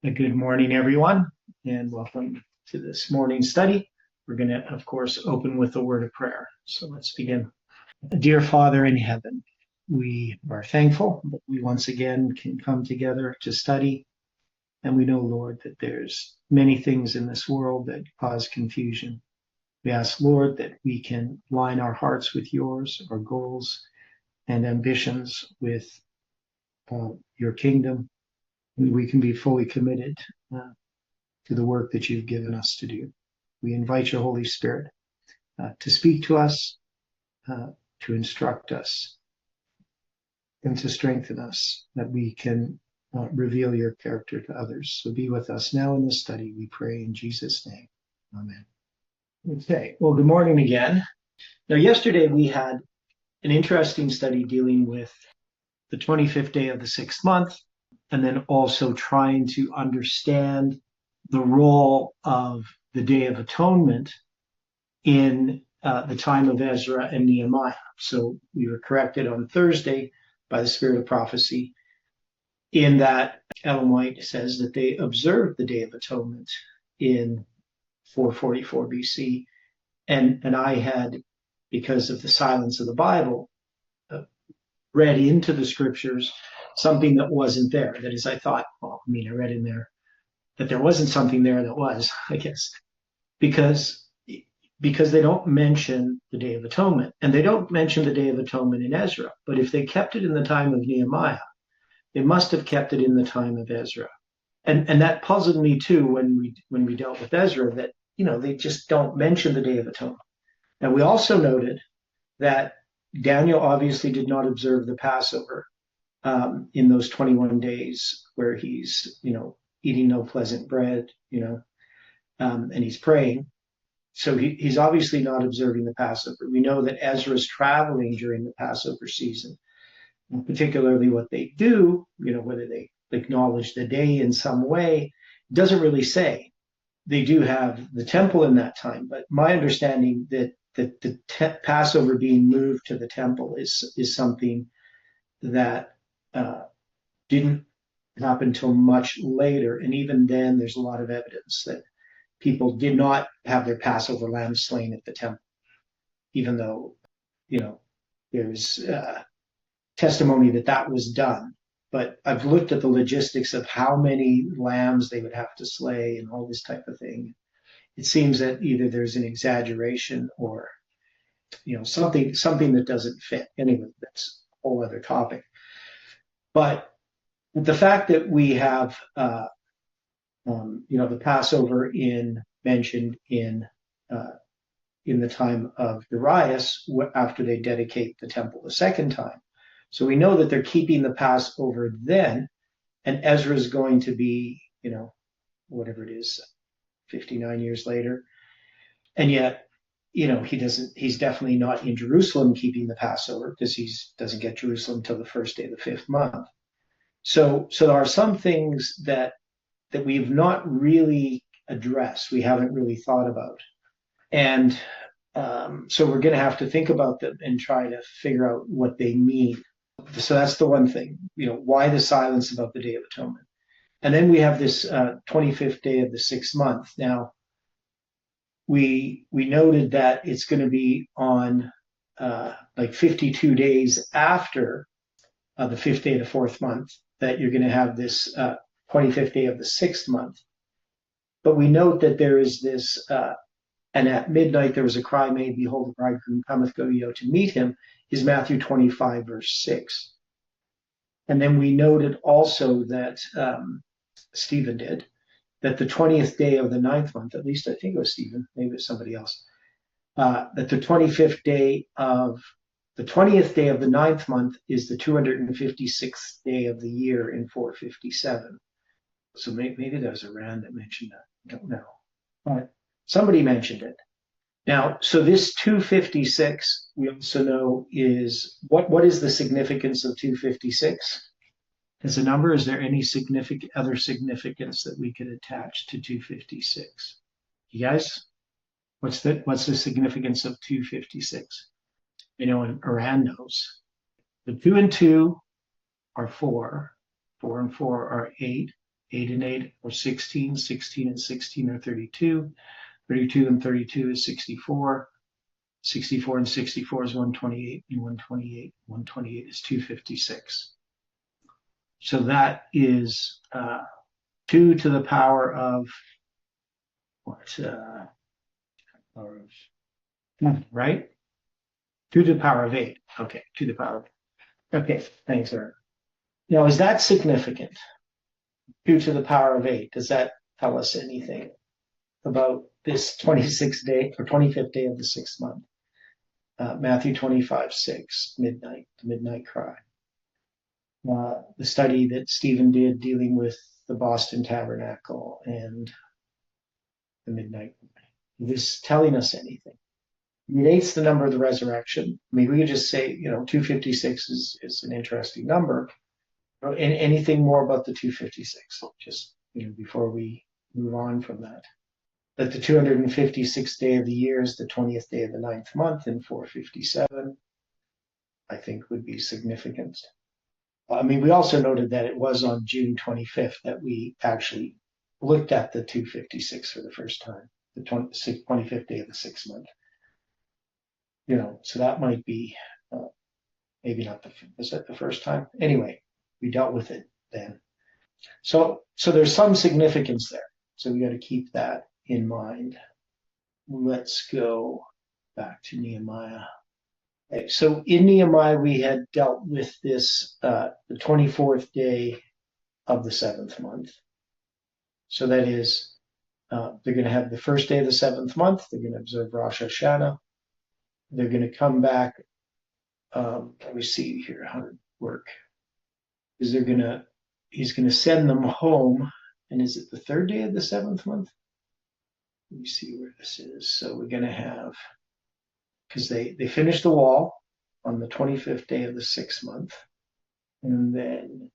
Good morning, everyone, and welcome to this morning's study. We're going to, of course, open with a word of prayer. So let's begin. Dear Father in heaven, we are thankful that we once again can come together to study. And we know, Lord, that there's many things in this world that cause confusion. We ask, Lord, that we can line our hearts with yours, our goals and ambitions with your kingdom. We can be fully committed to the work that you've given us to do. We invite your Holy Spirit to speak to us, to instruct us, and to strengthen us, that we can reveal your character to others. So be with us now in this study, we pray in Jesus' name. Amen. Okay, well, good morning again. Now, yesterday we had an interesting study dealing with the 25th day of the sixth month, and then also trying to understand the role of the Day of Atonement in the time of Ezra and Nehemiah. So we were corrected on Thursday by the Spirit of Prophecy in that Ellen White says that they observed the Day of Atonement in 444 BC. And I had, because of the silence of the Bible, read into the scriptures something that wasn't there. That is, I thought, I read in there that there wasn't something there that was, I guess, because they don't mention the Day of Atonement, and they don't mention the Day of Atonement in Ezra. But if they kept it in the time of Nehemiah, they must have kept it in the time of Ezra, and that puzzled me too when we dealt with Ezra, that they just don't mention the Day of Atonement. And we also noted that Daniel obviously did not observe the Passover in those 21 days where he's eating no pleasant bread, and he's praying. So he's obviously not observing the Passover. We know that Ezra's traveling during the Passover season, and particularly what they do, whether they acknowledge the day in some way, doesn't really say. They do have the temple in that time, but my understanding that the Passover being moved to the temple is something that didn't happen until much later. And even then, there's a lot of evidence that people did not have their Passover lamb slain at the temple, even though, there's testimony that was done. But I've looked at the logistics of how many lambs they would have to slay and all this type of thing. It seems that either there's an exaggeration or, something that doesn't fit. Anyway, that's a whole other topic. But the fact that we have, the Passover mentioned in the time of Darius after they dedicate the temple the second time. So we know that they're keeping the Passover then, and Ezra's going to be, whatever it is, 59 years later. And yet, he's definitely not in Jerusalem keeping the Passover, because he doesn't get Jerusalem until the first day of the fifth month. So there are some things that we've not really addressed, we haven't really thought about. And so we're going to have to think about them and try to figure out what they mean. So that's the one thing, why the silence about the Day of Atonement? And then we have this 25th day of the sixth month. Now, we noted that it's going to be on 52 days after the fifth day of the fourth month that you're going to have this 25th day of the sixth month. But we note that there is this, and at midnight there was a cry made, behold, the bridegroom cometh, go ye out to meet him, is Matthew 25, verse 6. And then we noted also that Stephen did, that the 20th day of the ninth month, at least I think it was Stephen, maybe it was somebody else, that the 20th day of the ninth month is the 256th day of the year in 457. So maybe there was a Rand that mentioned that. I don't know. But somebody mentioned it. Now, so this 256, we also know is, what is the significance of 256? As a number, is there any other significance that we could attach to 256? You guys, what's the significance of 256? And Iran knows. The 2 and 2 are 4. 4 and 4 are 8. 8 and 8 are 16, 16 and 16 are 32, 32 and 32 is 64, 64 and 64 is 128, and 128 is 256. So that is 2 to the power of what? Right? 2 to the power of 8. Okay, 2 to the power of 8. Okay, thanks, Aaron. Now, is that significant? 2 to the power of 8. Does that tell us anything about this 26th day or 25th day of the 6th month? Matthew 25:6, midnight, the midnight cry. The study that Stephen did dealing with the Boston Tabernacle and the midnight. Is this telling us anything? I mean, 8's the number of the resurrection. I mean, we could just say, 256 is an interesting number. Anything more about the 256? Just, before we move on from that. That the 256th day of the year is the 20th day of the 9th month in 457, I think would be significant. I mean, we also noted that it was on June 25th that we actually looked at the 256 for the first time, the 25th day of the 6th month. So that might be, maybe not was that the first time? Anyway, we dealt with it then. So there's some significance there. So we got to keep that in mind. Let's go back to Nehemiah. Okay, so in Nehemiah, we had dealt with this, the 24th day of the 7th month. So that is, they're going to have the first day of the 7th month. They're going to observe Rosh Hashanah. They're going to come back. Let me see here how it work. Is he's going to send them home. And is it the 3rd day of the 7th month? Let me see where this is. So we're going to have, because they finish the wall on the 25th day of the 6th month. And then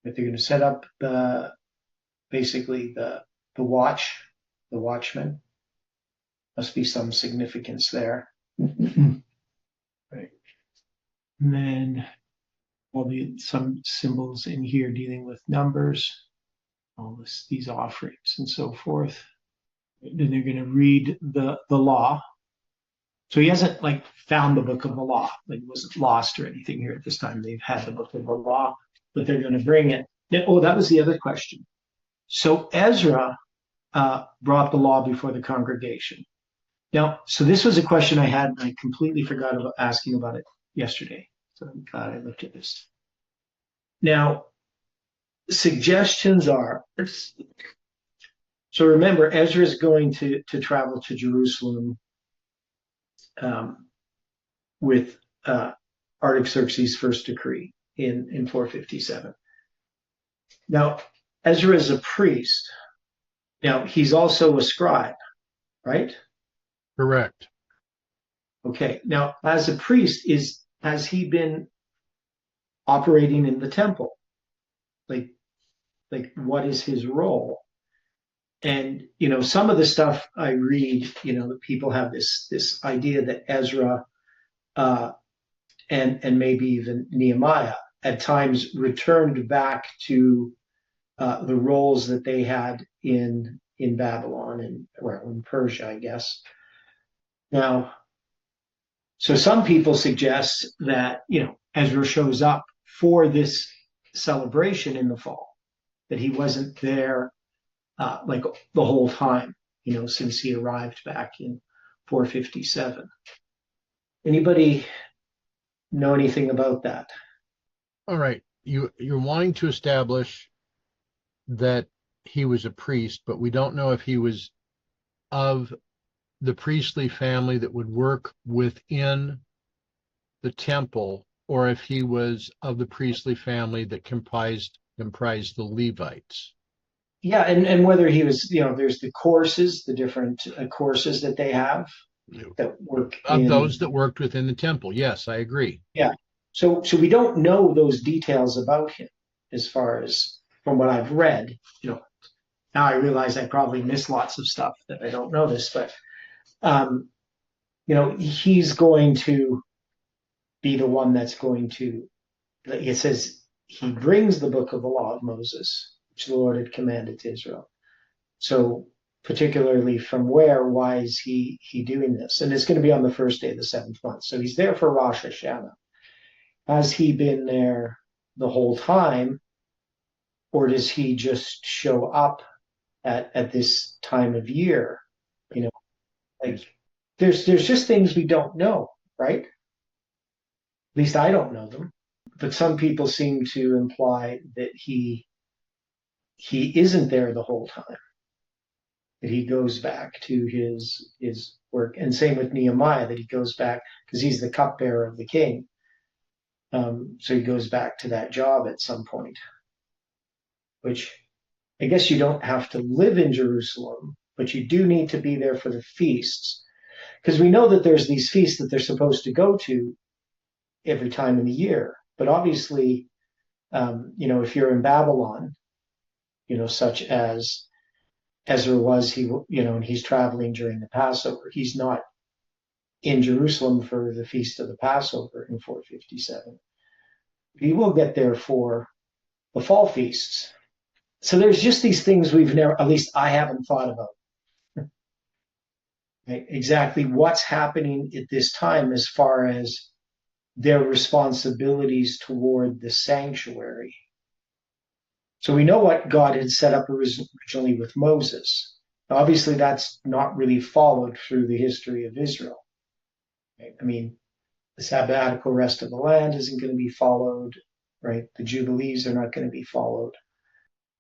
they're going to set up basically the watchman. Must be some significance there. Right. And then some symbols in here dealing with numbers, these offerings and so forth. Then they're going to read the law. So he hasn't found the book of the law. It wasn't lost or anything here at this time. They've had the book of the law, but they're going to bring it. Oh, that was the other question. So Ezra brought the law before the congregation. Now, so this was a question I had, and I completely forgot about asking about it yesterday. So I'm glad I looked at this. Now, suggestions are, so remember, Ezra is going to travel to Jerusalem with Artaxerxes' first decree in 457. Now, Ezra is a priest. Now, he's also a scribe, right? Correct. Okay. Now, as a priest, has he been operating in the temple? Like what is his role? And, some of the stuff I read, people have this idea that Ezra and maybe even Nehemiah at times returned back to the roles that they had in Babylon and in Persia, I guess. Now, so some people suggest that, Ezra shows up for this celebration in the fall, that he wasn't there the whole time, since he arrived back in 457. Anybody know anything about that? All right. You're wanting to establish that he was a priest, but we don't know if he was of the priestly family that would work within the temple, or if he was of the priestly family that comprised the Levites. Yeah, and whether he was, there's the courses, the different courses that they have that work of those that worked within the temple. Yes, I agree. Yeah. So we don't know those details about him as far as from what I've read. Now I realize I probably missed lots of stuff that I don't notice, but he's going to be the one that's going to. It says he brings the book of the law of Moses, which the Lord had commanded to Israel. So particularly from where, why is he doing this? And it's going to be on the first day of the seventh month. So he's there for Rosh Hashanah. Has he been there the whole time, or does he just show up at this time of year? You know, like there's just things we don't know, right? At least I don't know them. But some people seem to imply that he isn't there the whole time, that he goes back to his work. And same with Nehemiah, that he goes back because he's the cupbearer of the king. So he goes back to that job at some point, which I guess you don't have to live in Jerusalem, but you do need to be there for the feasts, because we know that there's these feasts that they're supposed to go to every time in the year. But obviously, if you're in Babylon, such as Ezra was, and he's traveling during the Passover, he's not in Jerusalem for the feast of the Passover in 457. He will get there for the fall feasts. So there's just these things we've never, at least I haven't thought about. Right? Exactly what's happening at this time as far as their responsibilities toward the sanctuary. So we know what God had set up originally with Moses. Obviously, that's not really followed through the history of Israel. Right? I mean, the Sabbatical rest of the land isn't going to be followed, right? The Jubilees are not going to be followed.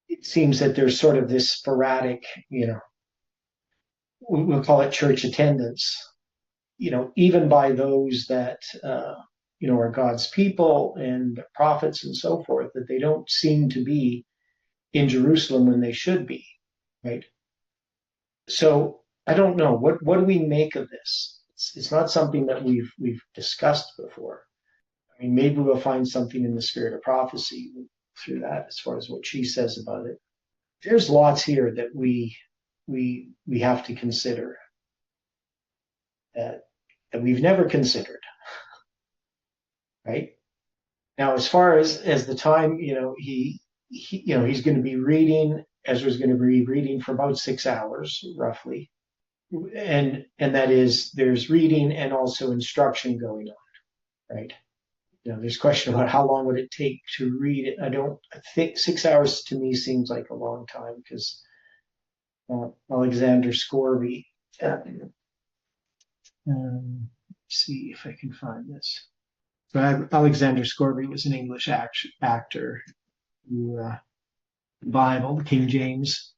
It seems that there's sort of this sporadic, we'll call it church attendance, even by those that, are God's people and prophets and so forth, that they don't seem to be in Jerusalem when they should be, right? So I don't know. What do we make of this? It's not something that we've discussed before. I mean, maybe we'll find something in the spirit of prophecy through that as far as what she says about it. There's lots here that we have to consider that we've never considered, right? Now, as far as the time, he's going to be reading. Ezra's going to be reading for about 6 hours, roughly, and that is there's reading and also instruction going on, right? There's a question about how long would it take to read it. I think 6 hours to me seems like a long time, because Alexander Scorby. See if I can find this. So Alexander Scorby was an English actor who the Bible, the King James,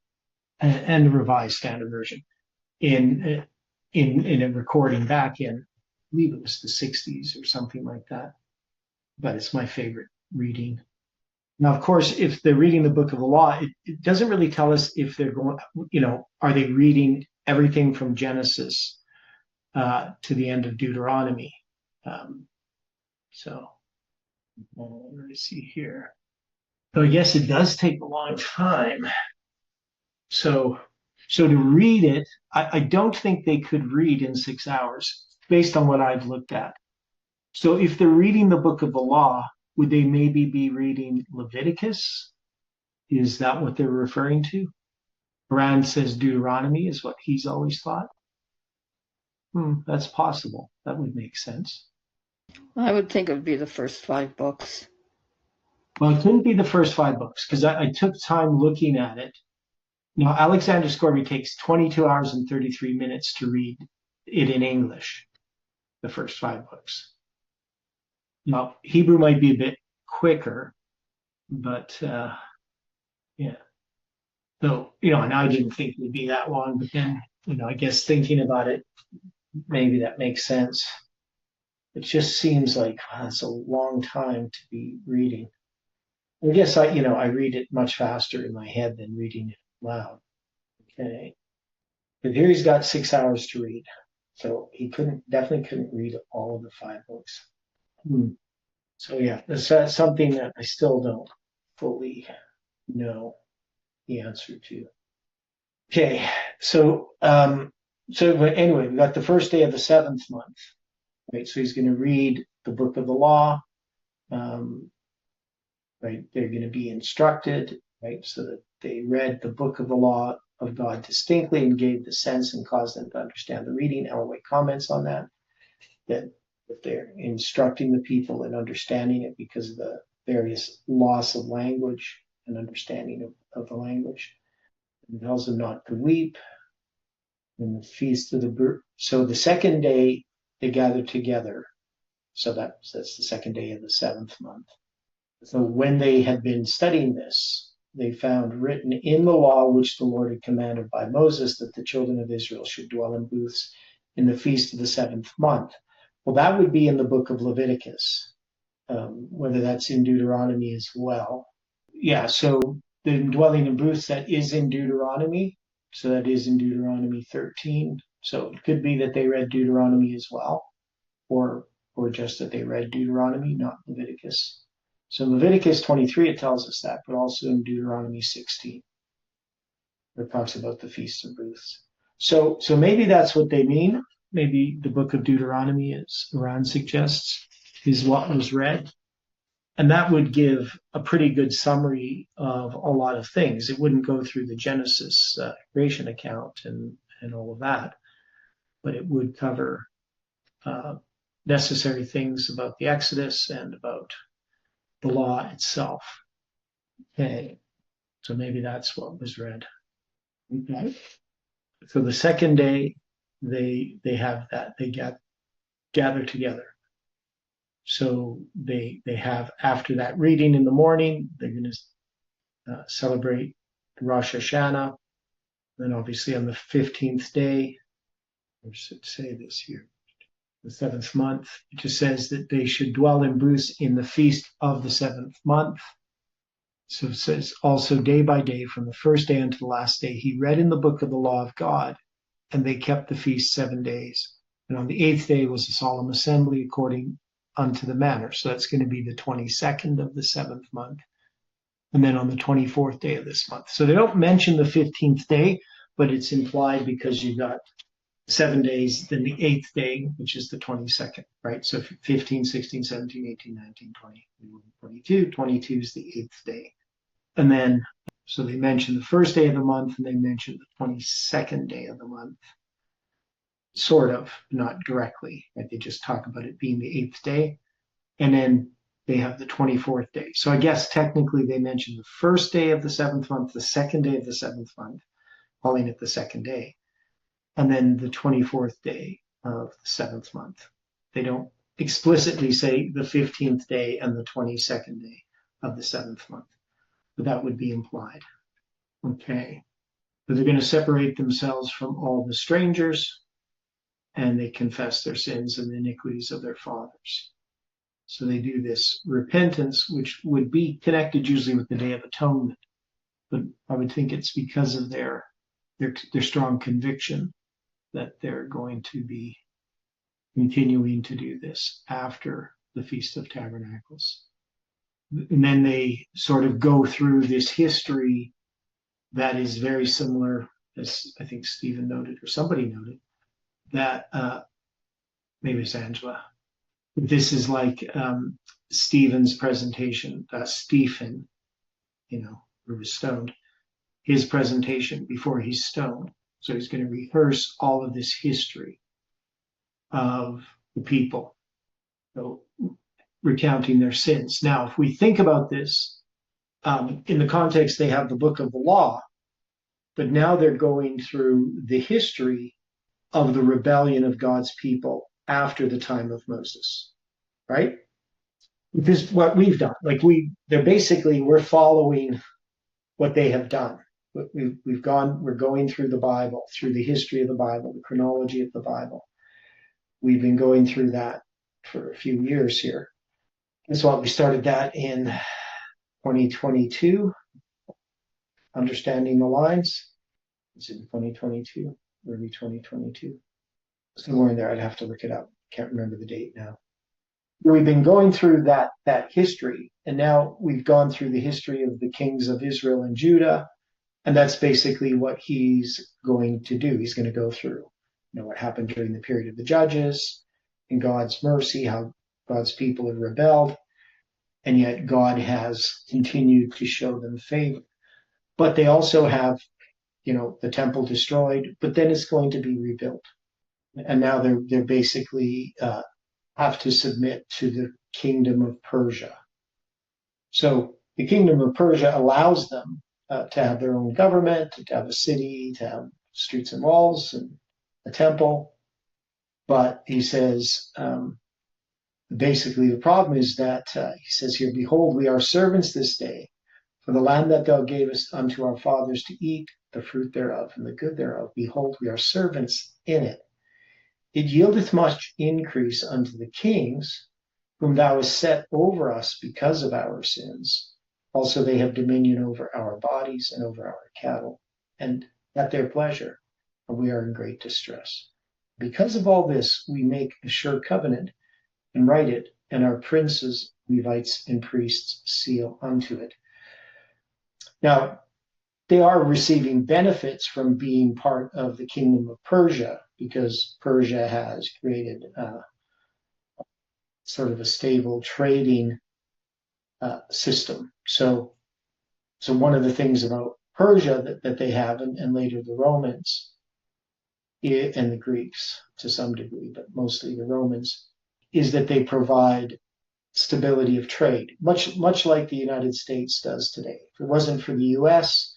and the Revised Standard Version in a recording back in, I believe it was the 60s or something like that. But it's my favorite reading. Now, of course, if they're reading the book of the law, it doesn't really tell us if they're going, are they reading everything from Genesis to the end of Deuteronomy? So let me see here. So I guess it does take a long time. So to read it, I don't think they could read in 6 hours based on what I've looked at. So if they're reading the book of the law, would they maybe be reading Leviticus? Is that what they're referring to? Rand says Deuteronomy is what he's always thought. That's possible. That would make sense. I would think it would be the first 5 books. Well, it couldn't be the first 5 books, because I took time looking at it. Now, Alexander Scorby takes 22 hours and 33 minutes to read it in English, the first 5 books. Now, Hebrew might be a bit quicker, but yeah. So, and I didn't think it would be that long, but then, I guess thinking about it, maybe that makes sense. It just seems like it's a long time to be reading. I guess I read it much faster in my head than reading it loud. Okay. But here he's got 6 hours to read. So he definitely couldn't read all of the 5 books. So yeah, that's something that I still don't fully know the answer to. Okay, so anyway, we got the first day of the 7th month, right? So he's going to read the book of the law, right? They're going to be instructed, right? So that they read the book of the law of God distinctly and gave the sense and caused them to understand the reading. Elway comments on that they're instructing the people in understanding it because of the various loss of language and understanding of the language. It tells them not to weep. In the feast of so the second day they gathered together. So that's the second day of the 7th month. So when they had been studying this, they found written in the law which the Lord had commanded by Moses that the children of Israel should dwell in booths in the feast of the 7th month. Well, that would be in the book of Leviticus, whether that's in Deuteronomy as well. Yeah, so the dwelling in booths, that is in Deuteronomy. So that is in Deuteronomy 13. So it could be that they read Deuteronomy as well, or just that they read Deuteronomy, not Leviticus. So Leviticus 23, it tells us that, but also in Deuteronomy 16, where it talks about the Feast of Booths. So maybe that's what they mean. Maybe the book of Deuteronomy, as Iran suggests, is what was read. And that would give a pretty good summary of a lot of things. It wouldn't go through the Genesis creation account and all of that, but it would cover necessary things about the Exodus and about the law itself. Okay, so maybe that's what was read. Okay, so the second day they have that, they gather together. So they have, after that reading in the morning, they're going to celebrate Rosh Hashanah. Then obviously on the 15th day, or should it say this here, the 7th month, it just says that they should dwell in booths in the feast of the 7th month. So it says also day by day, from the first day unto the last day, he read in the book of the law of God, and they kept the feast 7 days. And on the 8th day was a solemn assembly according unto the manner. So that's going to be the 22nd of the 7th month. And then on the 24th day of this month. So they don't mention the 15th day, but it's implied because you've got 7 days, then the 8th day, which is the 22nd, right? So 15, 16, 17, 18, 19, 20, 22. 22 is the 8th day. And then, so they mention the first day of the month, and they mention the 22nd day of the month. Sort of, not directly, right? They just talk about it being the 8th day. And then they have the 24th day. So I guess technically they mention the first day of the 7th month, the second day of the 7th month, calling it the second day, and then the 24th day of the 7th month. They don't explicitly say the 15th day and the 22nd day of the 7th month, but that would be implied. Okay. But they're going to separate themselves from all the strangers, and they confess their sins and the iniquities of their fathers. So they do this repentance, which would be connected usually with the Day of Atonement. But I would think it's because of their strong conviction that they're going to be continuing to do this after the Feast of Tabernacles. And then they sort of go through this history that is very similar, as I think Stephen noted, or somebody noted, that maybe it's Angela. This is like Stephen's presentation, Stephen, who was stoned, his presentation before he's stoned. So he's going to rehearse all of this history of the people, so recounting their sins. Now, if we think about this, in the context, they have the book of the law, but now they're going through the history of the rebellion of God's people after the time of Moses, right? Which is what we've done. We're following what they have done. We're going through the Bible, through the history of the Bible, the chronology of the Bible. We've been going through that for a few years here. That's why we started that in 2022, understanding the lines. It's in 2022, early 2022. Somewhere in there, I'd have to look it up. Can't remember the date now. We've been going through that history, and now we've gone through the history of the kings of Israel and Judah, and that's basically what he's going to do. He's going to go through, what happened during the period of the judges, in God's mercy, how God's people have rebelled, and yet God has continued to show them favor. But they also have, the temple destroyed, but then it's going to be rebuilt. And now they're basically have to submit to the kingdom of Persia. So the kingdom of Persia allows them to have their own government, to have a city, to have streets and walls and a temple. But he says, basically the problem is that he says here, behold, we are servants this day for the land that thou gavest unto our fathers to eat, the fruit thereof and the good thereof. Behold, we are servants in it. It yieldeth much increase unto the kings, whom thou hast set over us because of our sins. Also they have dominion over our bodies and over our cattle, and at their pleasure, and we are in great distress. Because of all this, we make a sure covenant and write it, and our princes, Levites, and priests seal unto it. Now, they are receiving benefits from being part of the kingdom of Persia, because Persia has created sort of a stable trading system. So one of the things about Persia that they have, and later the Romans and the Greeks to some degree, but mostly the Romans, is that they provide stability of trade, much like the United States does today. If it wasn't for the U.S.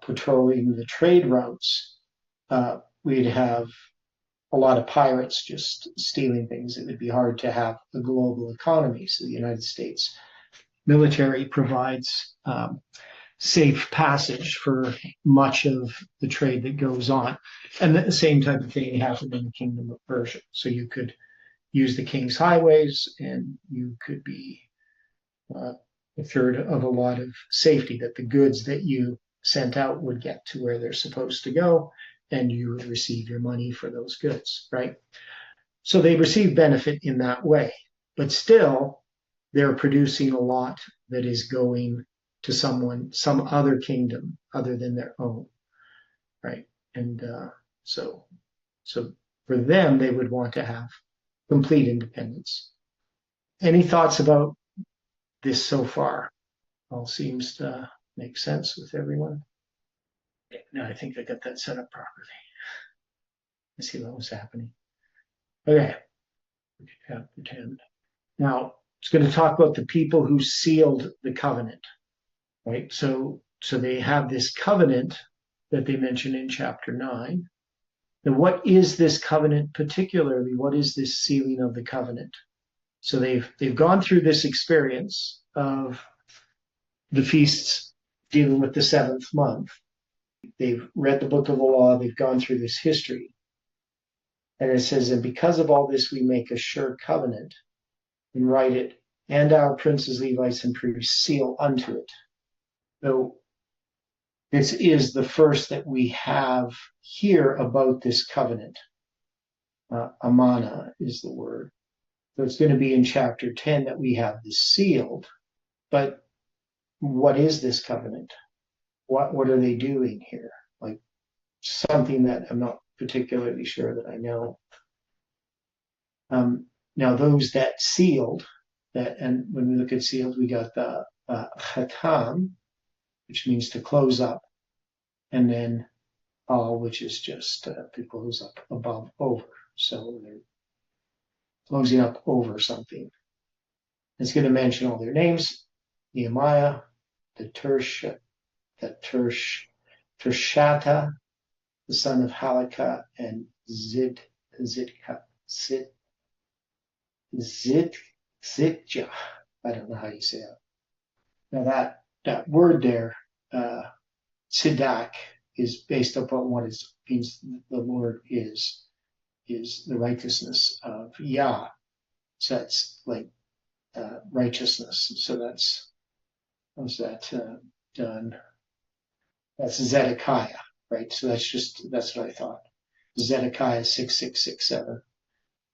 Patrolling the trade routes, we'd have a lot of pirates just stealing things. It would be hard to have a global economy. So the United States military provides safe passage for much of the trade that goes on. And the same type of thing happened in the kingdom of Persia. So you could use the king's highways, and you could be assured of a lot of safety, that the goods that you sent out would get to where they're supposed to go, and you would receive your money for those goods, right? So they receive benefit in that way, but still they're producing a lot that is going to some other kingdom other than their own, right? And so for them, they would want to have complete independence. Any thoughts about this so far? All seems to make sense with everyone. No, I think I got that set up properly. Let's see what was happening. Okay, chapter 10. Now, it's going to talk about the people who sealed the covenant, right? So they have this covenant that they mention in chapter 9. Now, what is this covenant particularly? What is this sealing of the covenant? So they've gone through this experience of the feasts dealing with the seventh month. They've read the book of the law. They've gone through this history. And it says, and because of all this, we make a sure covenant and write it, and our princes, Levites, and priests seal unto it. So this is the first that we have here about this covenant. Amana is the word. So it's going to be in chapter 10 that we have this sealed. But what is this covenant? What are they doing here? Like something that I'm not particularly sure that I know. Now those that sealed, and when we look at sealed, we got the chatam, which means to close up, and then which is just to close up above, over. So they're closing up over something. It's going to mention all their names: Nehemiah, the Tershata, the son of Halakah, and Zidkah. Zitja. I don't know how you say it. Now that word there, Tzidak, is based upon what it means. The Lord is the righteousness of Yah. So that's like righteousness. So how's that done? That's Zedekiah, right? So that's what I thought. Zedekiah 6667.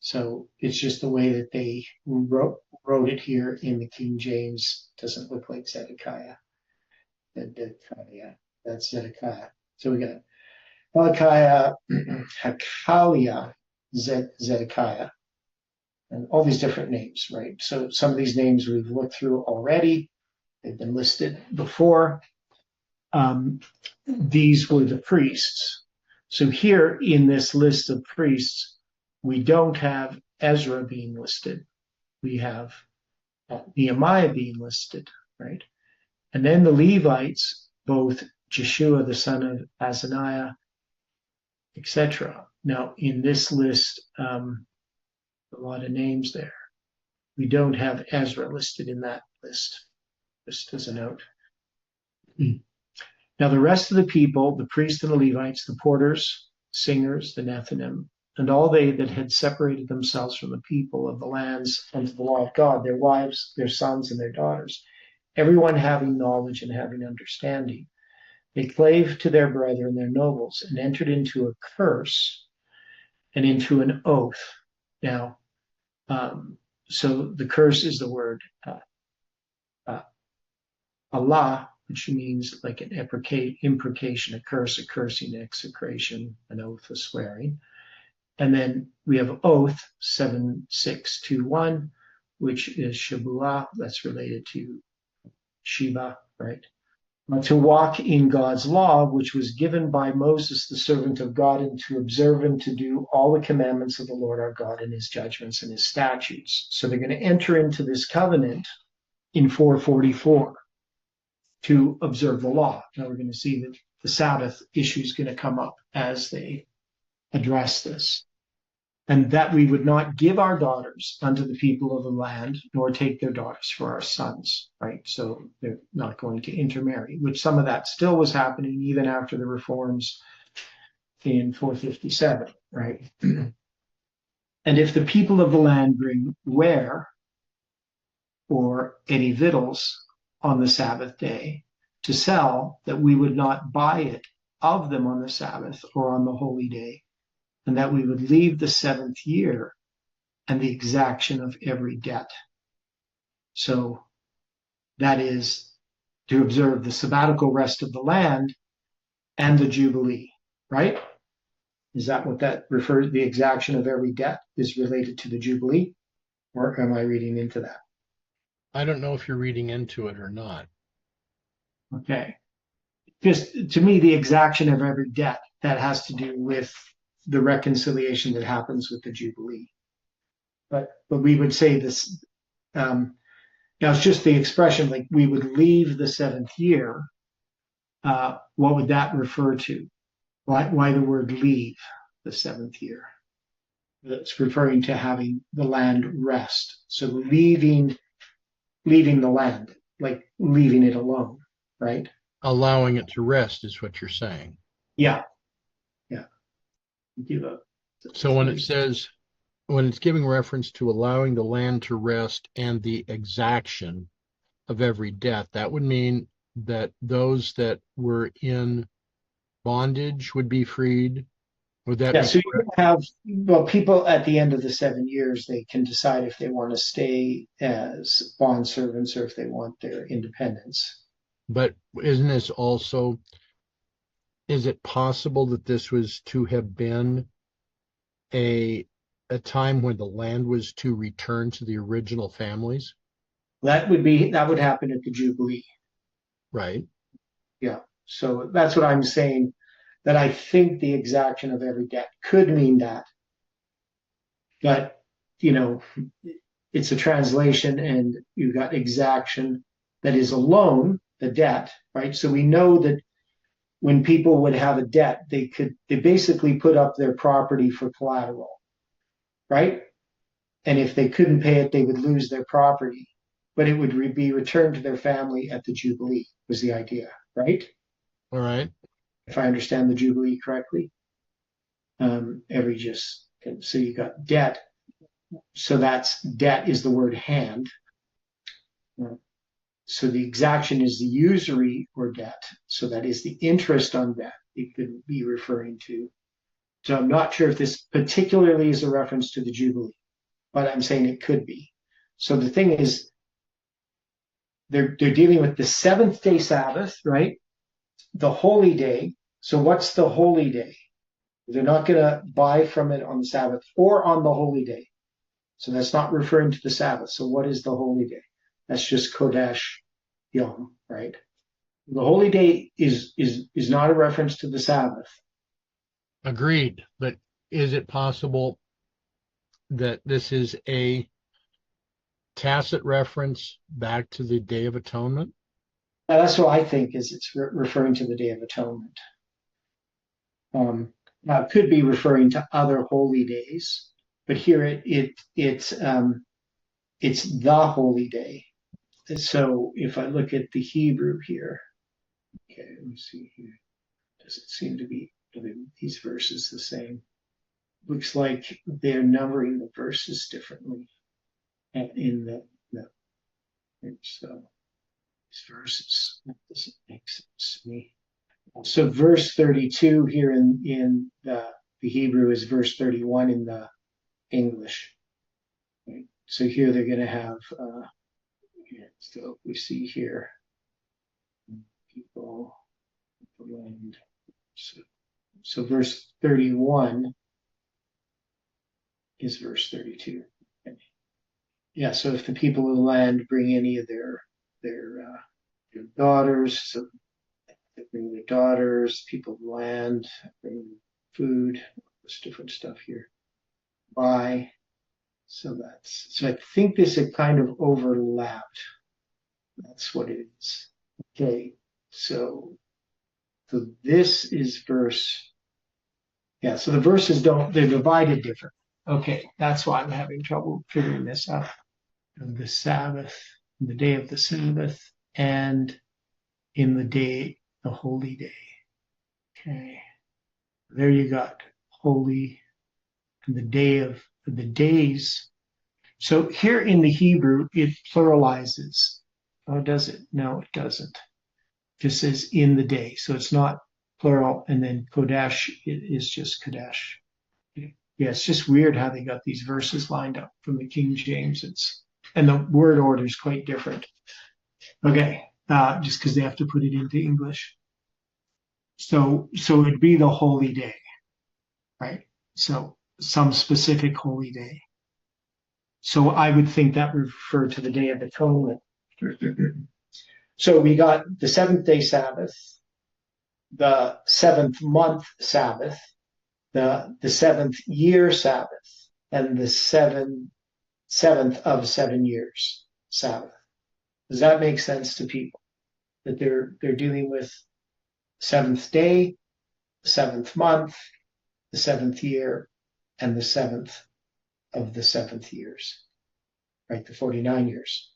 So it's just the way that they wrote it here in the King James. Doesn't look like Zedekiah. That's Zedekiah. So we got Malachiah, Hakaliah, Zedekiah, and all these different names, right? So some of these names we've looked through already. They've been listed before. these were the priests. So here in this list of priests, we don't have Ezra being listed. We have Nehemiah being listed, right? And then the Levites, both Jeshua, the son of Azaniah, etc. Now, in this list, a lot of names there. We don't have Ezra listed in that list, just as a note. Now, the rest of the people, the priests and the Levites, the porters, singers, the Nethinim, and all they that had separated themselves from the people of the lands unto the law of God, their wives, their sons, and their daughters, everyone having knowledge and having understanding, they clave to their brethren, their nobles, and entered into a curse and into an oath. Now, so the curse is the word Allah, which means like an imprecation, a curse, a cursing, execration, an oath, a swearing. And then we have oath, 7621, which is Shabuah, that's related to Sheba, right? To walk in God's law, which was given by Moses, the servant of God, and to observe and to do all the commandments of the Lord our God and his judgments and his statutes. So they're going to enter into this covenant in 444 to observe the law. Now we're going to see that the Sabbath issue is going to come up as they address this. And that we would not give our daughters unto the people of the land, nor take their daughters for our sons, right? So they're not going to intermarry, which some of that still was happening even after the reforms in 457, right? And if the people of the land bring ware or any victuals on the Sabbath day to sell, that we would not buy it of them on the Sabbath or on the holy day, and that we would leave the seventh year and the exaction of every debt. So that is to observe the sabbatical rest of the land and the Jubilee, right? Is that what that refers? The exaction of every debt is related to the Jubilee? Or am I reading into that? I don't know if you're reading into it or not. Okay. Just to me, the exaction of every debt, that has to do with the reconciliation that happens with the Jubilee. But we would say this, now it's just the expression, like we would leave the seventh year. What would that refer to? Why the word leave the seventh year? It's referring to having the land rest. So leaving the land, like leaving it alone, right? Allowing it to rest is what you're saying. Yeah. So when it says, when it's giving reference to allowing the land to rest and the exaction of every debt, that would mean that those that were in bondage would be freed. Would that be so you have, people at the end of the 7 years, they can decide if they want to stay as bond servants or if they want their independence. But isn't this also, is it possible that this was to have been a time when the land was to return to the original families? That would happen at the Jubilee. Right. Yeah. So that's what I'm saying, that I think the exaction of every debt could mean that. But, it's a translation, and you've got exaction that is a loan, the debt, right? So we know that when people would have a debt, they basically put up their property for collateral, right? And if they couldn't pay it, they would lose their property, but it would be returned to their family at the Jubilee, was the idea, right? All right. If I understand the Jubilee correctly. So you got debt. So that's, debt is the word hand. So the exaction is the usury or debt. So that is the interest on debt it could be referring to. So I'm not sure if this particularly is a reference to the Jubilee, but I'm saying it could be. So the thing is, they're dealing with the seventh day Sabbath, right? The holy day. So what's the holy day? They're not going to buy from it on the Sabbath or on the holy day. So that's not referring to the Sabbath. So what is the holy day? That's just Kodesh Yom, right? The holy day is not a reference to the Sabbath. Agreed. But is it possible that this is a tacit reference back to the Day of Atonement? Now, that's what I think is it's referring to the Day of Atonement. Now it could be referring to other holy days, but here it's the holy day. So if I look at the Hebrew here, okay, let me see here. Does it seem to be these verses the same? Looks like they're numbering the verses differently in the so these verses. That doesn't make sense to me. So verse 32 here in the Hebrew is verse 31 in the English. Right? So here they're going to have, so we see here, people, the land. So verse 31 is verse 32. Okay. Yeah, so if the people of the land bring any of their daughters, so they bring their daughters, people of the land, bring food, this different stuff here. Buy. So I think this had kind of overlapped. That's what it is. Okay, so this is verse. Yeah, so the verses they're divided different. Okay, that's why I'm having trouble figuring this out. The Sabbath, the day of the Sabbath, and in the holy day. Okay, there you got holy, and the days. So here in the Hebrew, it pluralizes. Oh, does it? No, it doesn't. It just says in the day. So it's not plural, and then Kodesh is just Kodesh. Yeah, it's just weird how they got these verses lined up from the King James. And the word order is quite different. Okay, just because they have to put it into English. So it'd be the holy day, right? So some specific holy day. So I would think that would refer to the Day of Atonement. So we got the seventh day Sabbath, the seventh month Sabbath, the seventh year Sabbath, and the seventh of 7 years Sabbath. Does that make sense to people? That they're dealing with seventh day, the seventh month, the seventh year, and the seventh of the 7th years, right? The 49 years.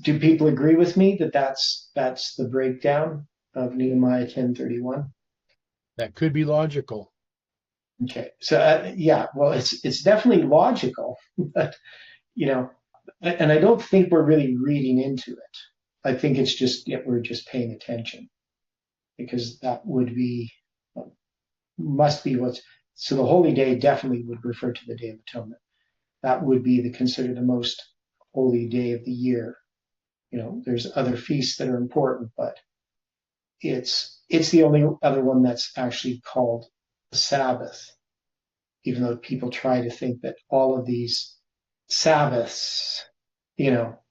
Do people agree with me that that's the breakdown of Nehemiah 10:31? That could be logical. Okay, so yeah, well, it's definitely logical, but and I don't think we're really reading into it. I think it's just we're just paying attention because that must be so the holy day definitely would refer to the Day of Atonement. That would be considered the most holy day of the year. There's other feasts that are important, but it's the only other one that's actually called the Sabbath, even though people try to think that all of these Sabbaths,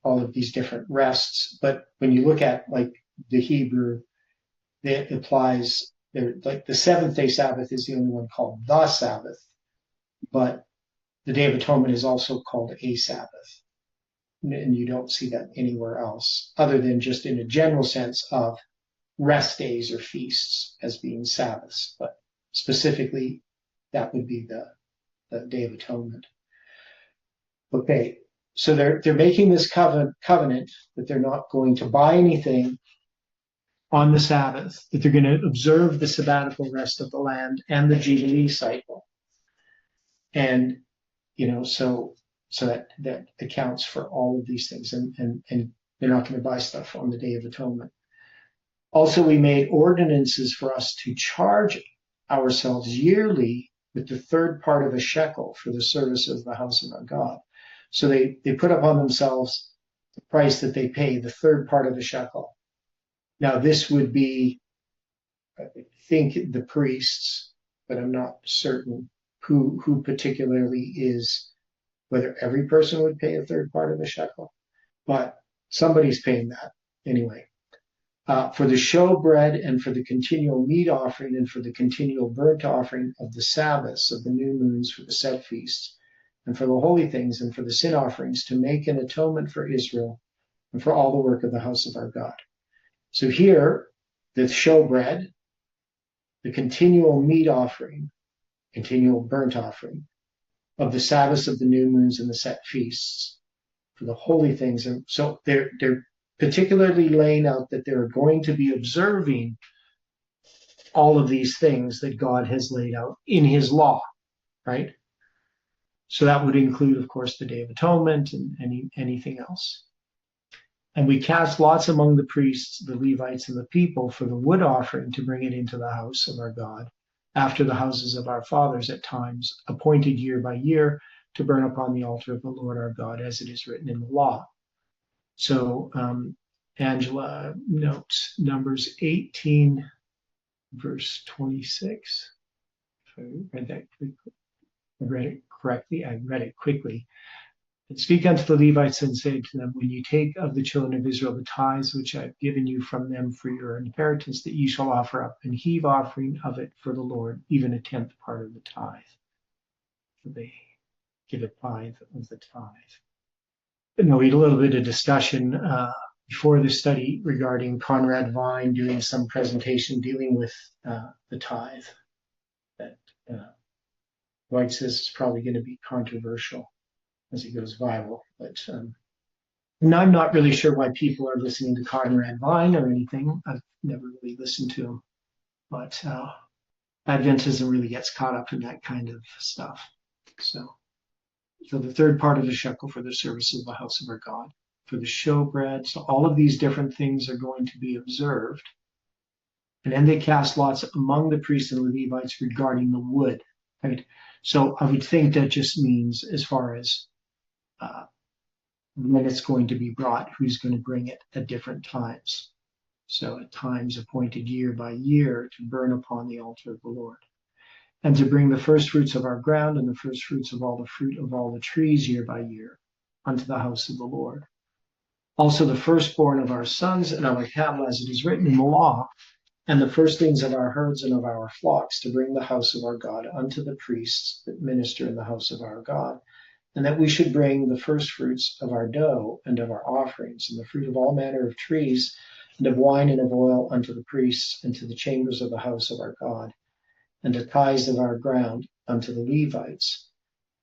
all of these different rests, but when you look at like the Hebrew, it applies there, like the seventh day Sabbath is the only one called the Sabbath, but the Day of Atonement is also called a Sabbath. And you don't see that anywhere else, other than just in a general sense of rest days or feasts as being Sabbaths. But specifically, that would be the Day of Atonement. Okay, so they're making this covenant that they're not going to buy anything on the Sabbath, that they're going to observe the sabbatical rest of the land and the Jubilee cycle. And, so that accounts for all of these things. And they're not going to buy stuff on the Day of Atonement. Also, we made ordinances for us to charge ourselves yearly with the third part of a shekel for the service of the house of our God. So they put upon themselves the price that they pay, the third part of a shekel. Now, this would be, I think, the priests, but I'm not certain who particularly is, whether every person would pay a third part of a shekel, but somebody's paying that anyway. for the showbread and for the continual meat offering and for the continual burnt offering of the Sabbaths of the new moons for the set feasts and for the holy things and for the sin offerings to make an atonement for Israel and for all the work of the house of our God. So here, the showbread, the continual meat offering, continual burnt offering of the Sabbaths of the new moons and the set feasts for the holy things. And so they're particularly laying out that they're going to be observing all of these things that God has laid out in his law, right? So that would include, of course, the Day of Atonement and anything else. And we cast lots among the priests, the Levites, and the people for the wood offering to bring it into the house of our God, after the houses of our fathers at times, appointed year by year, to burn upon the altar of the Lord our God, as it is written in the law. So Angela notes Numbers 18, verse 26. If I read that quickly, I read it correctly. I read it quickly. And speak unto the Levites and say to them, when you take of the children of Israel the tithes which I have given you from them for your inheritance, that ye shall offer up and heave offering of it for the Lord, even a tenth part of the tithe. So they give a tithe of the tithe. And we had a little bit of discussion before this study regarding Conrad Vine doing some presentation dealing with the tithe. That White says is probably going to be controversial as it goes viral. But and I'm not really sure why people are listening to Conrad Vine or anything. I've never really listened to him. But Adventism really gets caught up in that kind of stuff. So the third part of the shekel for the service of the house of our God, for the showbread. So all of these different things are going to be observed. And then they cast lots among the priests and the Levites regarding the wood. Right? So I would think that just means as far as when it's going to be brought, who's going to bring it at different times. So at times appointed year by year to burn upon the altar of the Lord. And to bring the first fruits of our ground and the first fruits of all the fruit of all the trees year by year unto the house of the Lord. Also the firstborn of our sons and of our cattle, as it is written in the law, and the firstlings of our herds and of our flocks, to bring the house of our God unto the priests that minister in the house of our God, and that we should bring the first fruits of our dough and of our offerings, and the fruit of all manner of trees, and of wine and of oil unto the priests, and to the chambers of the house of our God, and the tithes of our ground unto the Levites,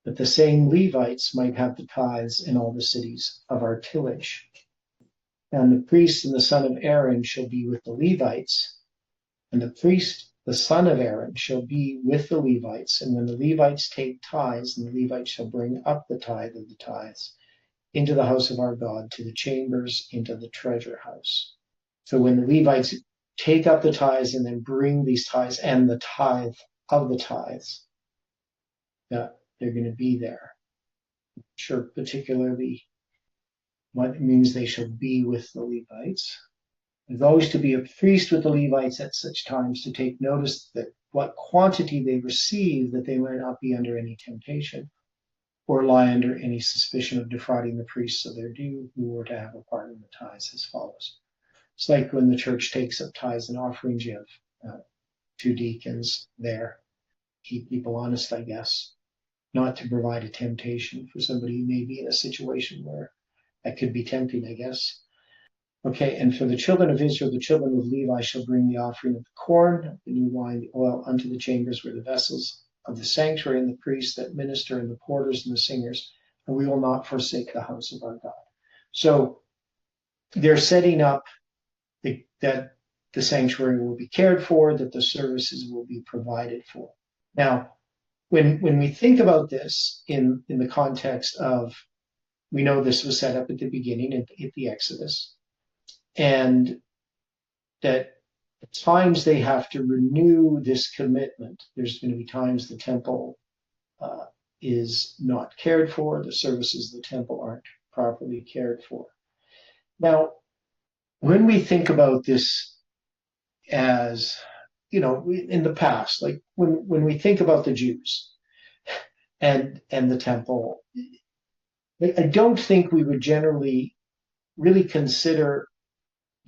that the same Levites might have the tithes in all the cities of our tillage. And the priest and the son of Aaron shall be with the Levites, and the priest, the son of Aaron, shall be with the Levites. And when the Levites take tithes, and the Levites shall bring up the tithe of the tithes into the house of our God, to the chambers, into the treasure house. So when the Levites take up the tithes and then bring these tithes and the tithe of the tithes, they're going to be there. I'm sure particularly what it means they shall be with the Levites. There's always to be a priest with the Levites at such times, to take notice that what quantity they receive, that they might not be under any temptation or lie under any suspicion of defrauding the priests of their due, who were to have a part in the tithes, as follows. It's like when the church takes up tithes and offerings, you have two deacons there. Keep people honest, I guess, not to provide a temptation for somebody who may be in a situation where that could be tempting, I guess. Okay, and for the children of Israel, the children of Levi shall bring the offering of the corn, the new wine, the oil unto the chambers where the vessels of the sanctuary, and the priests that minister, and the porters and the singers, and we will not forsake the house of our God. So they're setting up that the sanctuary will be cared for, that the services will be provided for. Now, when we think about this in the context of, we know this was set up at the beginning, at the Exodus, and that at times they have to renew this commitment. There's going to be times the temple is not cared for, the services of the temple aren't properly cared for. Now, when we think about this as, in the past, like when we think about the Jews and the temple, I don't think we would generally really consider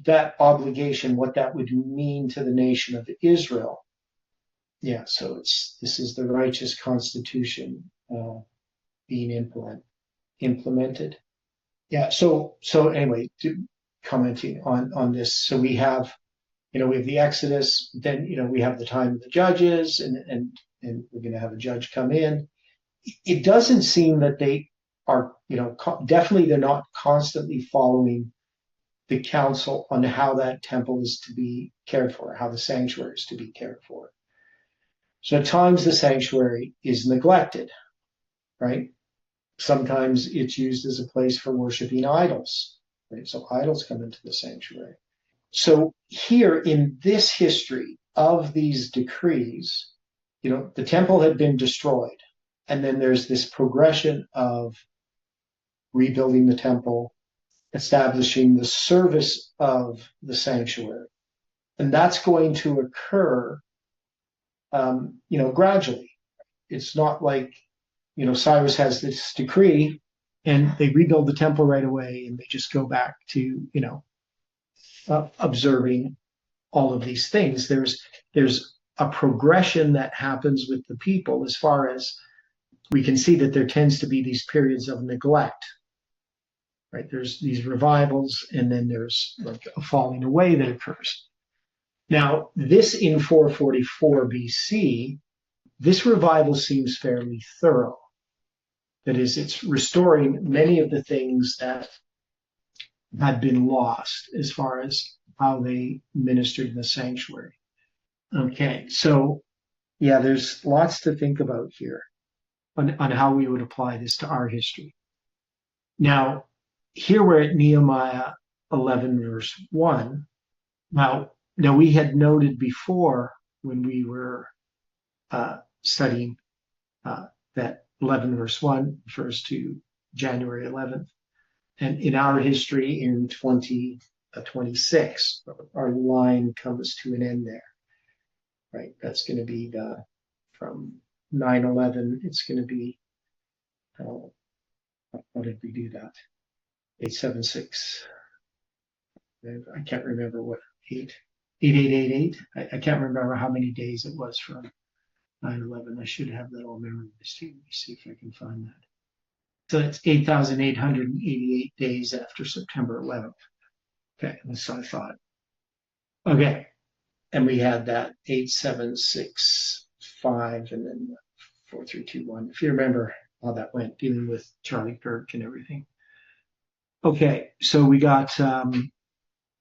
that obligation, what that would mean to the nation of Israel. Yeah, so this is the righteous constitution being implemented. Yeah, so anyway, commenting on this, so we have the Exodus, then we have the time of the judges, and we're going to have a judge come in. It doesn't seem that they are, definitely they're not constantly following the counsel on how that temple is to be cared for, how the sanctuary is to be cared for. So at times the sanctuary is neglected, right? Sometimes it's used as a place for worshiping idols, right? So idols come into the sanctuary. So here in this history of these decrees, the temple had been destroyed. And then there's this progression of rebuilding the temple, establishing the service of the sanctuary. And that's going to occur, gradually. It's not like, Cyrus has this decree and they rebuild the temple right away and they just go back to, observing all of these things. There's a progression that happens with the people as far as we can see that there tends to be these periods of neglect, right? There's these revivals, and then there's like a falling away that occurs. Now, this in 444 BC, this revival seems fairly thorough. That is, it's restoring many of the things that had been lost as far as how they ministered in the sanctuary. Okay, so yeah, there's lots to think about here on how we would apply this to our history. Now, here we're at Nehemiah 11, verse 1. Now we had noted before when we were studying that 11, verse 1 refers to January 11th. And in our history in 2026, our line comes to an end there, right? That's going to be from 9/11. It's going to be, how did we do that? 876. I can't remember what, 8888. I can't remember how many days it was from 9/11. I should have that all memorized too. Let me see if I can find that. So it's 8,888 days after September 11th. Okay, that's what I thought. Okay, and we had that 8765 and then 4321. If you remember how that went, dealing with Charlie Kirk and everything. Okay, so we got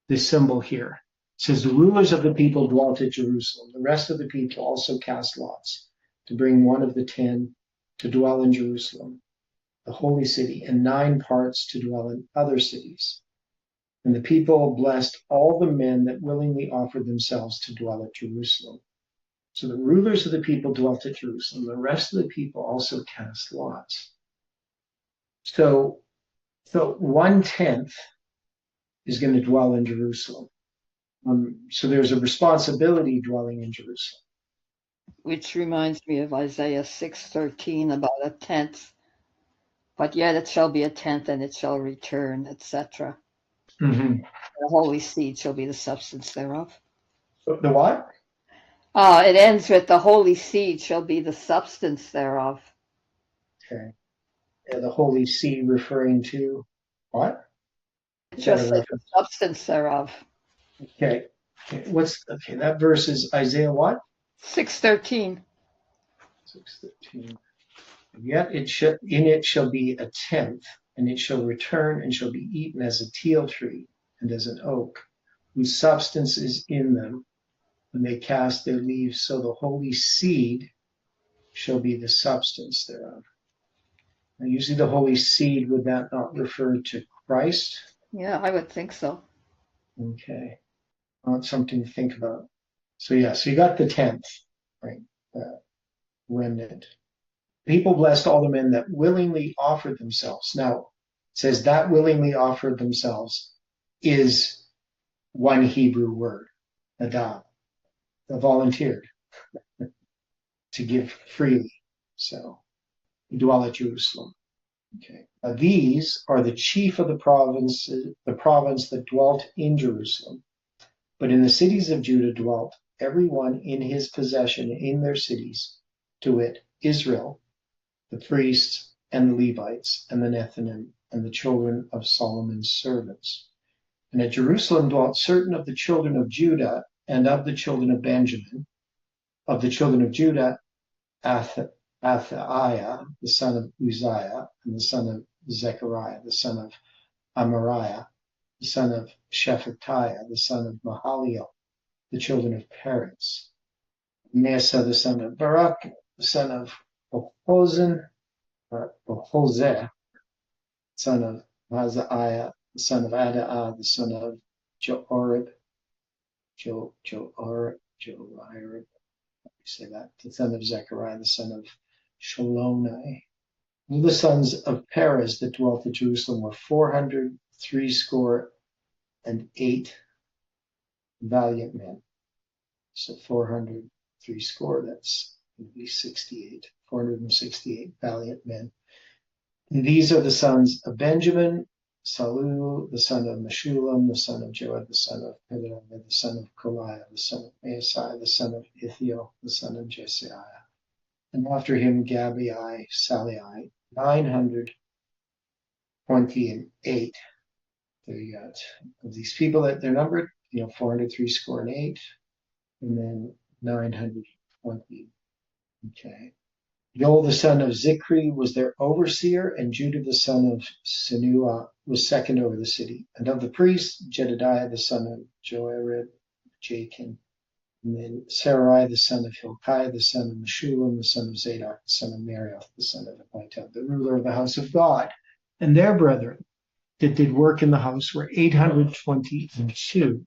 this symbol here. It says, the rulers of the people dwelt at Jerusalem. The rest of the people also cast lots to bring one of the 10 to dwell in Jerusalem, the holy city, and 9 parts to dwell in other cities. And the people blessed all the men that willingly offered themselves to dwell at Jerusalem. So the rulers of the people dwelt at Jerusalem. The rest of the people also cast lots. So 1/10 is going to dwell in Jerusalem. So there's a responsibility dwelling in Jerusalem. Which reminds me of Isaiah 6:13 about a tenth. But yet it shall be a tenth, and it shall return, etc. Mm-hmm. The holy seed shall be the substance thereof. The what? It ends with the holy seed shall be the substance thereof. Okay. Yeah, the holy seed referring to what? Just like the substance thereof. Okay. That verse is Isaiah what? 6:13. 6:13. Yet in it shall be a tenth, and it shall return and shall be eaten as a teal tree and as an oak, whose substance is in them when they cast their leaves. So the holy seed shall be the substance thereof. Now, usually the holy seed, would that not refer to Christ? Yeah, I would think so. Okay. Something to think about. So you got the 10th, right? Remnant. People blessed all the men that willingly offered themselves. Now, it says that willingly offered themselves is one Hebrew word, adah, volunteered to give freely. So, dwell at Jerusalem. Okay. These are the chief of the province that dwelt in Jerusalem. But in the cities of Judah dwelt everyone in his possession in their cities, to wit, Israel, the priests and the Levites and the Nethinim and the children of Solomon's servants. And at Jerusalem dwelt certain of the children of Judah and of the children of Benjamin. Of the children of Judah, Athaiah, the son of Uzziah, and the son of Zechariah, the son of Amariah, the son of Shephatiah, the son of Mahaliel, the children of Perez. Mesa, the son of Barak, the son of Bohozeh, son of Hazaiah, the son of Adaiah, the son of Joarib, the son of Zechariah, the son of Shalomai. All the sons of Perez that dwelt at Jerusalem were 468 valiant men. So 468, that's going to be 68, 468 valiant men. And these are the sons of Benjamin: Salu, the son of Meshullam, the son of Joed, the son of Pedaiah, the son of Koliah, the son of Maasai, the son of Ithiel, the son of Jesiah. And after him, Gabai, Salai, 928. There you got of these people that they're numbered, 403 score and 8, and then 920. Okay. Joel the son of Zikri was their overseer, and Judah the son of Senua was second over the city. And of the priests, Jedediah the son of Joarib, Jachin, and then Sarai the son of Hilkiah, the son of Meshullam, the son of Zadok, the son of Marioth, the son of Ahitub, the ruler of the house of God. And their brethren that did work in the house were 822.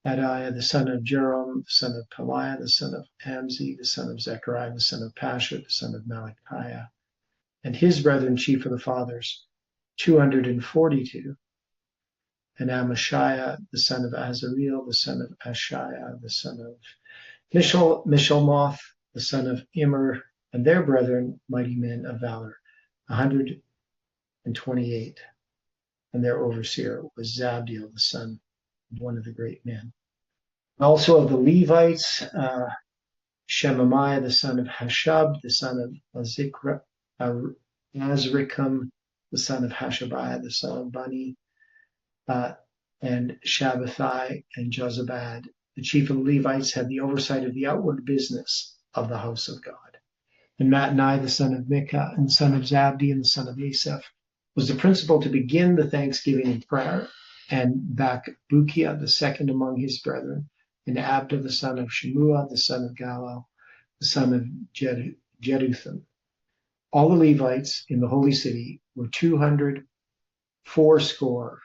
Adaiah, the son of Jeroham, the son of Peliah, the son of Amzi, the son of Zechariah, the son of Pashur, the son of Malachiah, and his brethren, chief of the fathers, 242. And Amashiah, the son of Azareel, the son of Ashiah, the son of Mishelmoth, the son of Immer, and their brethren, mighty men of valor, 128. And their overseer was Zabdiel, the son of one of the great men. Also of the Levites, Shemaiah, the son of Hashab, the son of Azrikam, the son of Hashabiah, the son of Bani, and Shabbathai and Jozabad. The chief of the Levites had the oversight of the outward business of the house of God. And Mattenai, the son of Micah, and the son of Zabdi, and the son of Asaph, was the principal to begin the thanksgiving and prayer. And Bakbukia, the second among his brethren, and Abda, the son of Shemua, the son of Galal, the son of Jeduthun. All the Levites in the holy city were 284.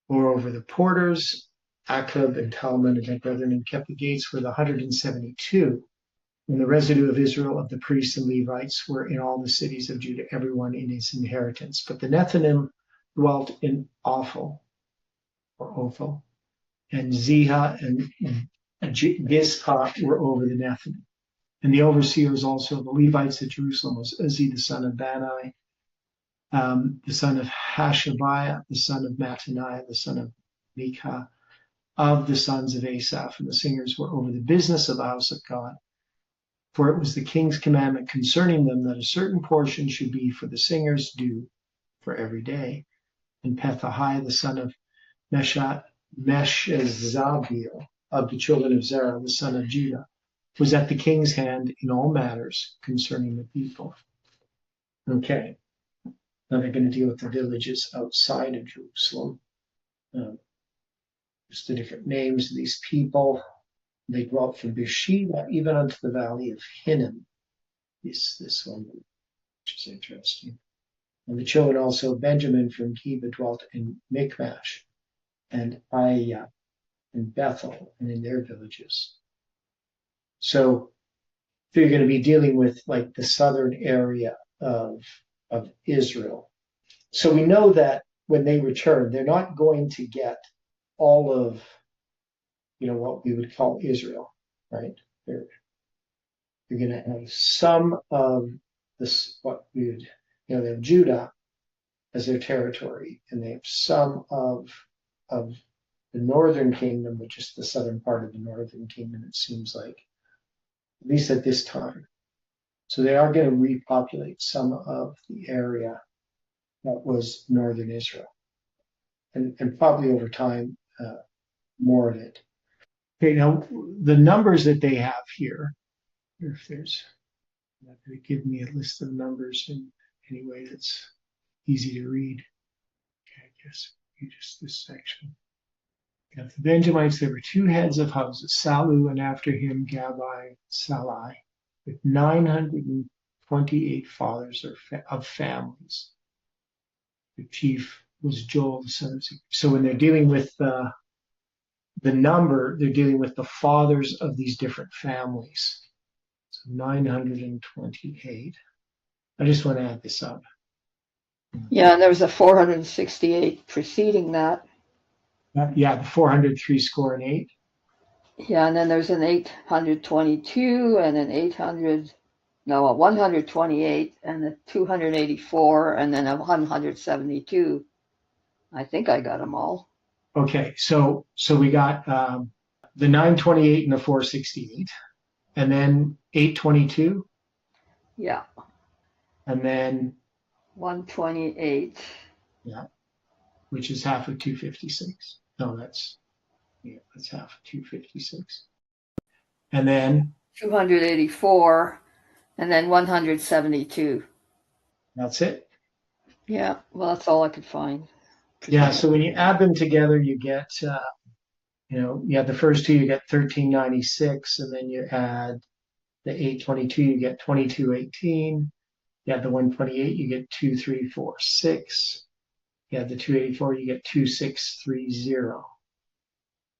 Moreover, the porters, Akub and Talmon and their brethren, and kept the gates for the 172. And the residue of Israel of the priests and Levites were in all the cities of Judah, everyone in his inheritance. But the Nethinim dwelt in Ophel, and Ziha and Gizpah were over the Nethinim. And the overseers also of the Levites at Jerusalem was Uzzi, the son of Bani, the son of Hashabiah, the son of Mattaniah, the son of Micah, of the sons of Asaph. And the singers were over the business of the house of God. For it was the king's commandment concerning them that a certain portion should be for the singers' due for every day. And Pethahiah, the son of Meshezabeel, of the children of Zerah, the son of Judah, was at the king's hand in all matters concerning the people. Okay, now they're going to deal with the villages outside of Jerusalem. Just the different names of these people. They dwelt from Beersheba even unto the valley of Hinnom. This one, which is interesting. And the children also of Benjamin from Geba dwelt in Michmash and Aiah and Bethel and in their villages. So you're going to be dealing with like the southern area of Israel. So we know that when they return, they're not going to get all of what we would call Israel, right? You're going to have some of this, what we would They have Judah as their territory, and they have some of the northern kingdom, which is the southern part of the northern kingdom, it seems like, at least at this time. So they are going to repopulate some of the area that was northern Israel, and probably over time, more of it. Okay, now the numbers that they have here, if there's not going to give me a list of numbers in any way that's easy to read. Okay, I guess you just this section. Of the Benjamites, there were 2 heads of houses, Salu, and after him Gabai, Salai, with 928 fathers of families. The chief was Joel, the son of Zechariah. So when they're dealing with the number, they're dealing with the fathers of these different families. So 928. I just want to add this up. Yeah, and there was a 468 preceding that. Yeah, the 403 score and 8. Yeah, and then there's an 822 and an 128 and a 284 and then a 172. I think I got them all. Okay, so we got the 928 and the 468, and then 822. Yeah. And then 128. Yeah, which is half of 256. No, that's half of 256. And then 284 and then 172. That's it. Yeah, well, that's all I could find. Yeah, so when you add them together, you get, the first 2, you get 1396, and then you add the 822, you get 2218. You add the 128, you get 2346. You add the 284, you get 2630.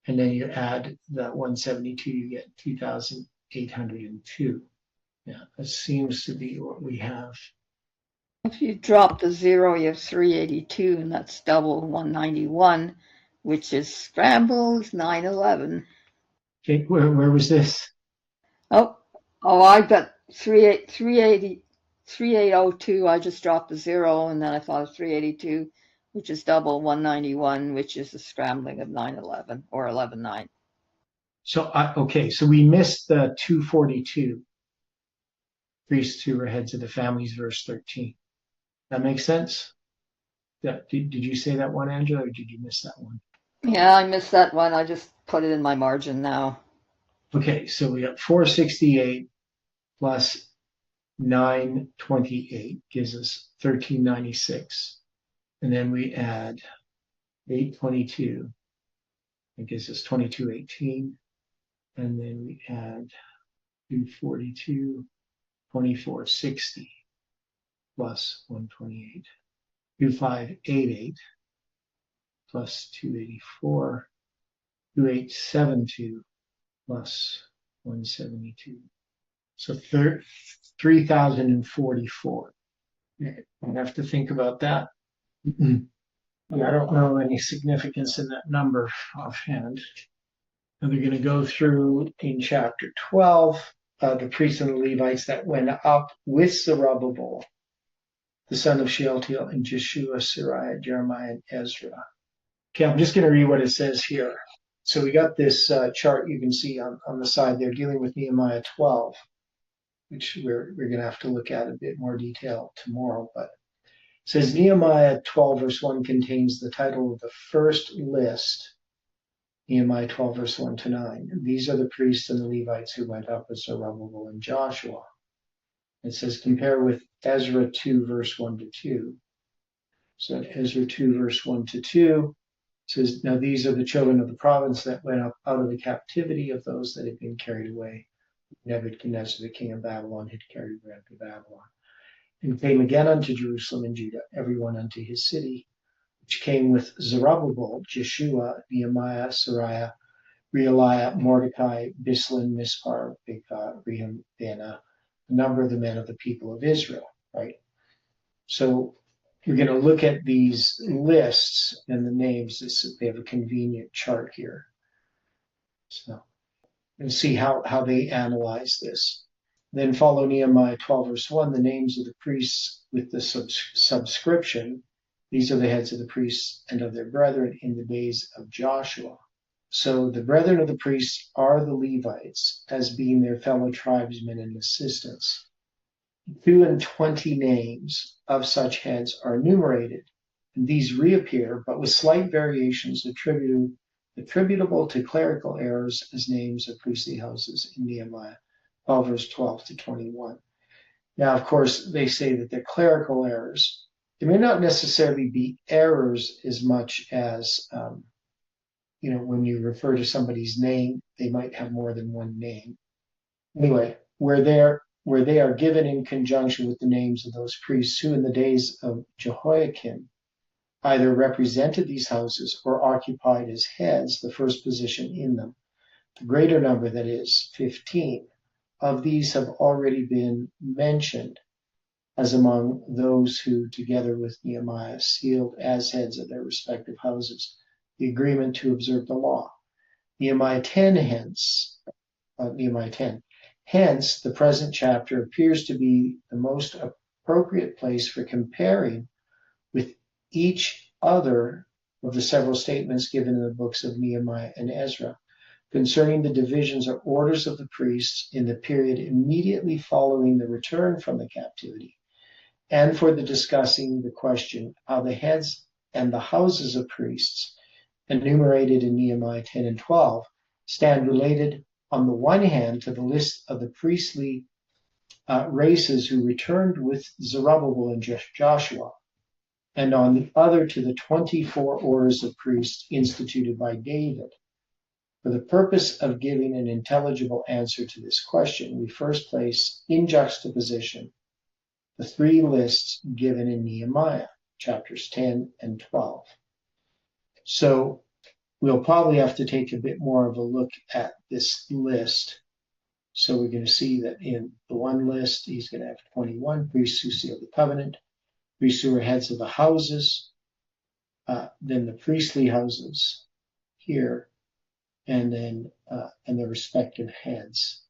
And then you add the 172, you get 2802. Yeah, that seems to be what we have. If you drop the 0, you have 382, and that's double 191, which is scrambled 911. Okay, where was this? Oh, I've got 3802. I just dropped the 0, and then I thought of 382, which is double 191, which is the scrambling of 911 or 119. So so we missed the 242. Priests who were heads of the families, verse 13. That makes sense? Did you say that one, Angela, or did you miss that one? Yeah, I missed that one. I just put it in my margin now. Okay, so we got 468 plus 928 gives us 1396. And then we add 822. It gives us 2218. And then we add 242, 2460 plus 128. 2588 plus 284, 2872 plus 172. So 3044. I have to think about that. I don't know any significance in that number offhand. And they're going to go through in chapter 12, the priests and the Levites that went up with Zerubbabel, the son of Shealtiel, and Jeshua, Sariah, Jeremiah, and Ezra. Okay, I'm just going to read what it says here. So we got this chart you can see on the side there dealing with Nehemiah 12, which we're going to have to look at a bit more detail tomorrow. But it says Nehemiah 12 verse 1 contains the title of the first list, Nehemiah 12 verse 1 to 9. These are the priests and the Levites who went up with Zerubbabel and Joshua. It says compare with Ezra 2 verse 1 to 2. So Ezra 2 verse 1 to 2 says, now these are the children of the province that went up out of the captivity of those that had been carried away. Nebuchadnezzar, the king of Babylon, had carried them to Babylon, and came again unto Jerusalem and Judah, everyone unto his city, which came with Zerubbabel, Jeshua, Nehemiah, Sariah, Realiah, Mordecai, Bislin, Mispar, Bigvah, Rehum, Bana, the number of the men of the people of Israel, right? So we're going to look at these lists and the names. They have a convenient chart here. So and see how they analyze this. Then follow Nehemiah 12, verse 1, the names of the priests with the subscription. These are the heads of the priests and of their brethren in the days of Joshua. So the brethren of the priests are the Levites, as being their fellow tribesmen and assistants. 2 and 20 names of such heads are enumerated, and these reappear, but with slight variations attributable to clerical errors as names of priestly houses in Nehemiah 12, verse 12 to 21. Now, of course, they say that they're clerical errors. They may not necessarily be errors as much as, when you refer to somebody's name, they might have more than one name. Anyway, where they are given in conjunction with the names of those priests who in the days of Jehoiakim either represented these houses or occupied as heads the first position in them. The greater number, that is, 15, of these have already been mentioned as among those who, together with Nehemiah, sealed as heads of their respective houses the agreement to observe the law. Nehemiah 10. Hence, the present chapter appears to be the most appropriate place for comparing with each other of the several statements given in the books of Nehemiah and Ezra concerning the divisions or orders of the priests in the period immediately following the return from the captivity, and for the discussing the question how the heads and the houses of priests enumerated in Nehemiah 10 and 12 stand related on the one hand to the list of the priestly races who returned with Zerubbabel and Joshua, and on the other to the 24 orders of priests instituted by David. For the purpose of giving an intelligible answer to this question, we first place in juxtaposition the three lists given in Nehemiah, chapters 10 and 12. So we'll probably have to take a bit more of a look at this list. So we're going to see that in the one list, he's going to have 21 priests who seal the covenant, priests who are heads of the houses, then the priestly houses here, and then and the respective heads.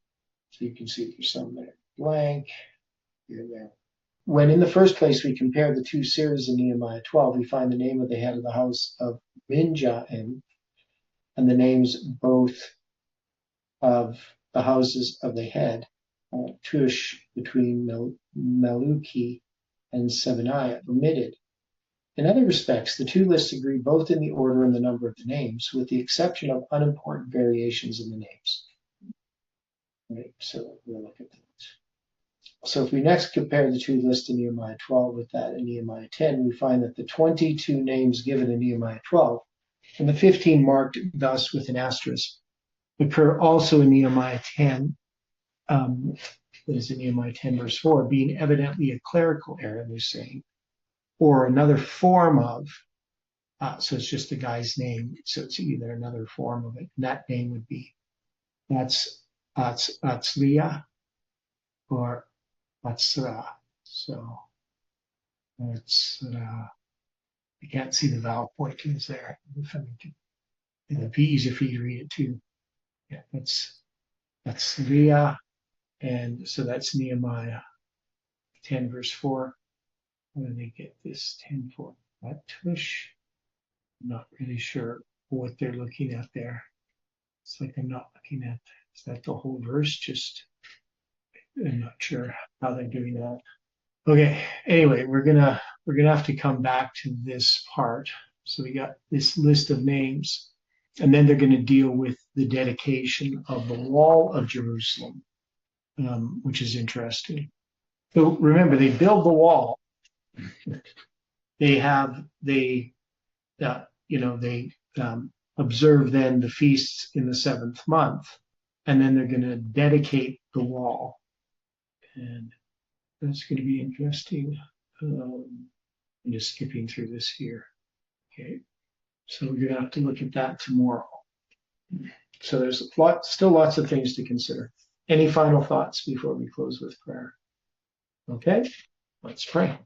So you can see there's some that are blank here and there. When in the first place we compare the two series in Nehemiah 12, we find the name of the head of the house of Minjaim and the names both of the houses of the head, Tush between Meluki and Sebaniah, omitted. In other respects, the two lists agree both in the order and the number of the names, with the exception of unimportant variations in the names. Right, so we'll look at that. So if we next compare the two lists in Nehemiah 12 with that in Nehemiah 10, we find that the 22 names given in Nehemiah 12 and the 15 marked thus with an asterisk occur also in Nehemiah 10, that is in Nehemiah 10 verse 4, being evidently a clerical error, they're saying, or another form of, so it's just the guy's name, so it's either another form of it, and that name would be Atzliah or Atzra. So Atzra. I can't see the vowel pointings there. It'd be easier for you to read it too. Yeah, that's Leah, and so that's Nehemiah 10 verse 4. How do they get this 10:4? That tush? I'm not really sure what they're looking at there. It's like I'm not looking at, is that the whole verse? Just, I'm not sure how they're doing that. Okay, anyway, we're gonna have to come back to this part. So we got this list of names, and then they're going to deal with the dedication of the wall of Jerusalem, which is interesting. So remember, they build the wall. They observe then the feasts in the 7th month, and then they're going to dedicate the wall, and that's going to be interesting. I'm just skipping through this here. Okay, so we're going to have to look at that tomorrow. So there's still lots of things to consider. Any final thoughts before we close with prayer? Okay, let's pray.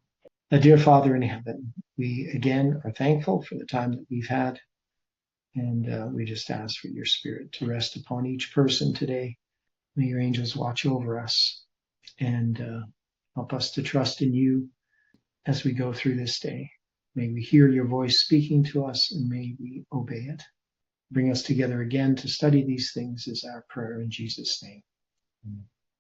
Dear Father in heaven, we again are thankful for the time that we've had, and we just ask for your Spirit to rest upon each person today. May your angels watch over us. and help us to trust in you as we go through this day. May we hear your voice speaking to us, and may we obey it. Bring us together again to study these things is our prayer in Jesus' name. Amen.